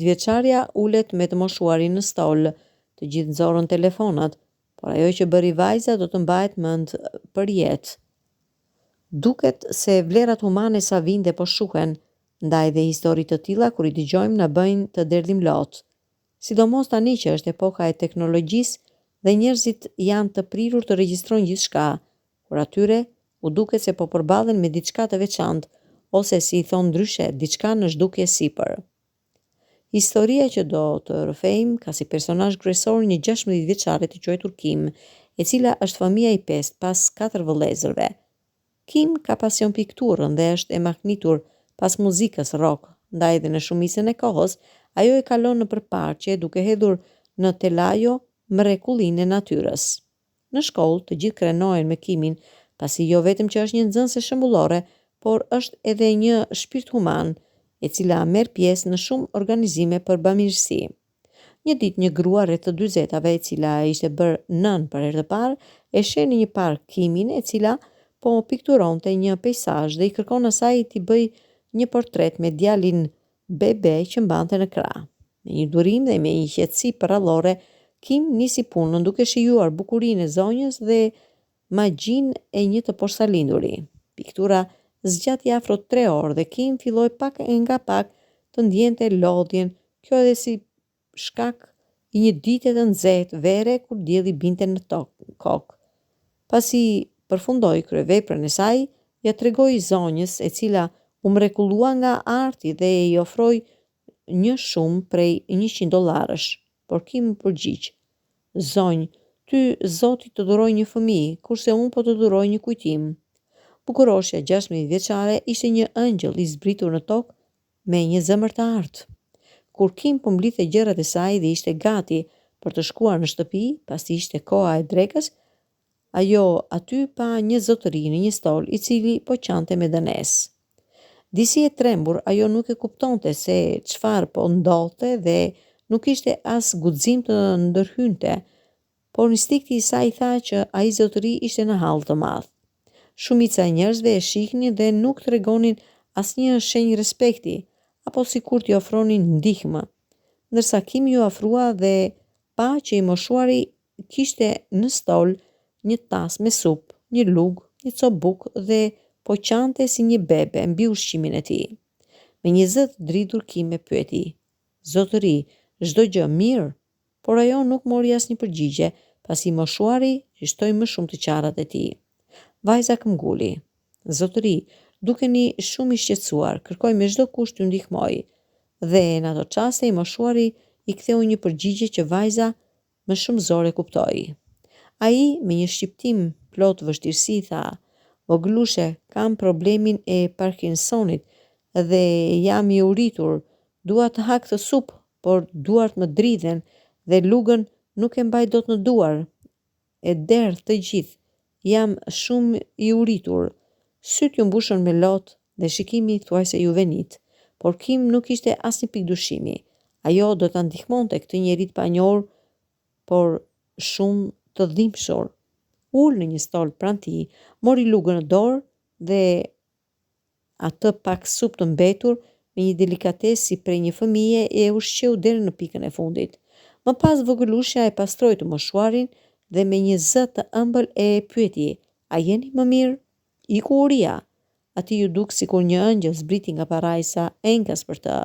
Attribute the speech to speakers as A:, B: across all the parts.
A: Vjeçarja ulet me të moshuarin në stol, të gjithë nxorën telefonat, por ajo që bëri vajza do të mbahet mend për jetë. Duket se vlerat humane sa vinde po shuhen, ndaj dhe histori të tilla kur i dëgjojmë na bëjnë të derdhim lot. Sidomos tani që është epoka e teknologjisë dhe njerëzit janë të prirur të regjistrojnë gjithçka, kur atyre u duket se po përballen me diçka të veçantë, ose si i thon ndryshe, diçka në zhdukje sipër. Historia që do të rrëfejmë ka si personazh kryesor një 16 vjeçare të quajtur Kim, e cila është fëmia i pestë pas 4 vëllezërve. Kim ka pasion pikturën dhe është e mahnitur pas muzikës rock, ndaj dhe në shumicën e kohës ajo e kalon në përparqe duke hedhur në telajo mrekullinë e natyrës. Në shkollë të gjithë krenohen me Kimin, pasi jo vetëm që është një nxënëse shembullore, por është edhe një shpirt human, e cila merr pjesë në shumë organizime për bamirësi. Një ditë një grua rreth të 40-ave, e cila ishte bërë nën për herë të parë, e sheh në një park Kimin, e cila po pikturonte një peizazh dhe i kërkon asaj t'i bëj një portret me djalin bebe që mbante në krah. Me një durim dhe me një qetësi përrallore, Kim nisi punën duke shijuar bukurinë e zonjës dhe magjinë e një të posaçlinduri. Piktura zgjati afro 3 orë dhe Kim filloi pak e nga pak të ndjente lodhjen, kjo edhe si shkak i një dite të nxehtë vere kur dielli binte në kokë. Pasi përfundoi kryeveprën e saj, ja tregoi zonjës, e cila u mrekullua nga arti dhe i ofroi një shumë prej $100, por Kim përgjigj: "Zonjë, ty Zoti të dhuroi një fëmijë, kurse unë po të dhuroj një kujtim." Bukuroshja 16 vjeçare ishte një ëngjëll i zbritur në tokë me një zemër të artë. Kur Kim po mblidhte gjërat e saj dhe ishte gati për të shkuar në shtëpi, pasi ishte koha e drekës, ajo aty pa një zotëri në një stol i cili po qante me dënesë. Disi e trembur, ajo nuk e kuptonte se çfarë po ndodhte dhe nuk ishte as guxim të ndërhynte, por instikti i saj tha që ai zotëri ishte në hall të madh. Shumica e njerëzve e shihnin dhe nuk tregonin asnjë shenjë respekti, apo sikur t'i ofronin ndihmë, ndërsa Kim ju afrua dhe pa që i moshuari kishte në stol një tas me supë, një lugë, një copë bukë dhe po qante si një bebe mbi ushqimin e tij. Me një zë të dridhur Kim e pyeti: "Zotëri, çdo gjë mirë?" Por ajo nuk mori asnjë përgjigje, pasi moshuari shtoi më shumë të qarat e tij. Vajza këmbguli: "Zotëri, dukeni shumë i shqetësuar, kërkoj me çdo kusht t'ju ndihmoj." Dhe në ato çaste i moshuari i ktheu një përgjigje që vajza më shumë zor e kuptoi. Ai me një shqiptim plot vështirësi tha: "Vogëlushe, kam problemin e Parkinsonit dhe jam i uritur, dua të ha këtë supë, por duart më dridhen dhe lugën nuk e mbaj dot në duar. E derdh të gjithë. Jam shumë i uritur." Syt ju mbushën me lot dhe shikimi thuajse juvenit, por Kim nuk ishte asnjë pikë dyshimi. Ajo do ta ndihmonte këtë njerit pa njohur, por shumë të dhimbshur. Ul në një stol pranë tij, mori lugën në dorë dhe atë pak supë të mbetur me një delikatesë si prej një fëmije e ushqeu deri në pikën e fundit. Më pas vogëlushja e pastroi të moshuarin dhe me një zë të ëmbël e pyeti: "A jeni më mirë?" Iku uria. Ati ju duk sikur një ëngjël zbriti nga parajsa enkas për të.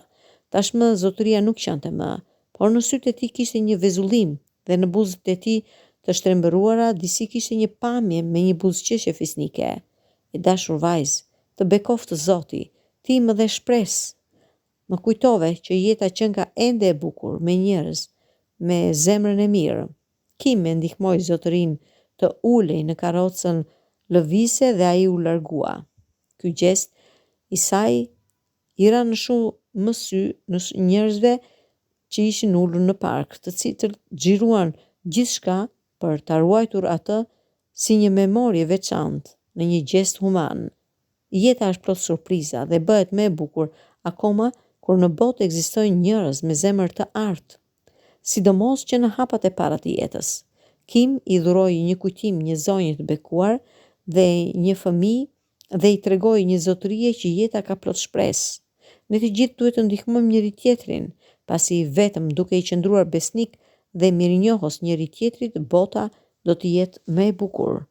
A: Tashmë zotëria nuk qante më, por në sytë e tij kishte një vezullim dhe në buzët e tij të shtrembëruara disi kishte një pamje me një buzëqeshje fisnike. "E dashur vajzë, të bekoftë Zoti, ti më dhe shpresë. Më kujtove që jeta qen ka ende e bukur me njerëz me zemrën e mirë." Kim e ndihmoi zotërin të ulej në karrocën lëvizse dhe ai u largua. Ky gjest i saj i ra në shumë më sy në njerëzve që ishin ulur në park, të cilët xhiruan gjithçka për ta ruajtur atë si një memorie veçantë në një gjest human. Jeta është plot surpriza dhe bëhet më e bukur akoma kur në botë ekzistojnë njerëz me zemër të artë, sidomos që në hapat e para të jetës. Kim i dhuroi një kujtim një zonje të bekuar dhe një fëmijë dhe i tregoi një zotërie që jeta ka plot shpresë. Ne të gjithë duhet të ndihmojmë njëri tjetrin, pasi vetëm duke i qëndruar besnik dhe mirënjohës njëri tjetrit, bota do të jetë më e bukur.